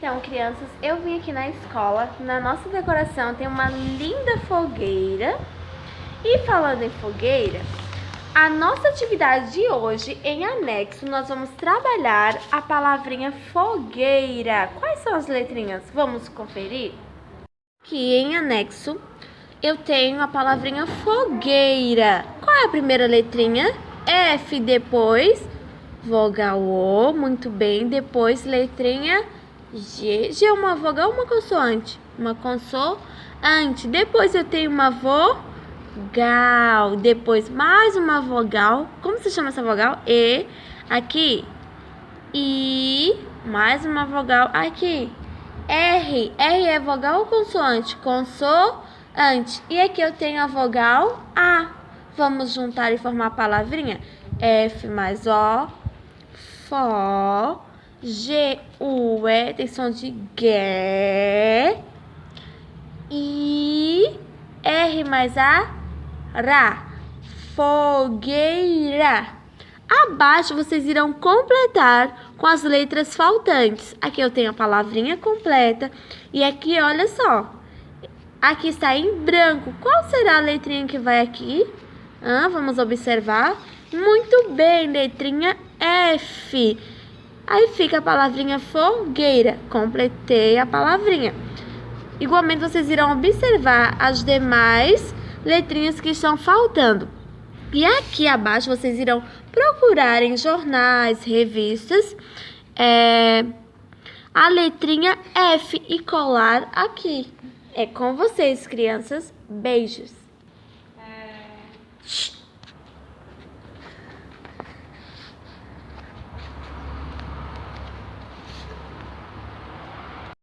Então, crianças, eu vim aqui na escola, na nossa decoração tem uma linda fogueira. E falando em fogueira, a nossa atividade de hoje, em anexo, nós vamos trabalhar a palavrinha fogueira. Quais são as letrinhas? Vamos conferir? Aqui em anexo, eu tenho a palavrinha fogueira. Qual é a primeira letrinha? F, depois vogal O, muito bem. Depois letrinha G. G é uma vogal ou uma consoante? Uma consoante. Depois eu tenho uma vogal. Depois mais uma vogal. Como se chama essa vogal? E. Aqui. I. Mais uma vogal aqui. R. R é vogal ou consoante? Consoante. E aqui eu tenho a vogal A. Vamos juntar e formar a palavrinha? F mais O. Fó. G, U, E. Tem som de G. I. R mais A. Ra. Fogueira. Abaixo vocês irão completar com as letras faltantes. Aqui eu tenho a palavrinha completa. E aqui, olha só. Aqui está em branco. Qual será a letrinha que vai aqui? Vamos observar. Muito bem, letrinha F. Aí fica a palavrinha fogueira. Completei a palavrinha. Igualmente, vocês irão observar as demais letrinhas que estão faltando. E aqui abaixo vocês irão procurar em jornais, revistas, a letrinha F e colar aqui. É com vocês, crianças. Beijos.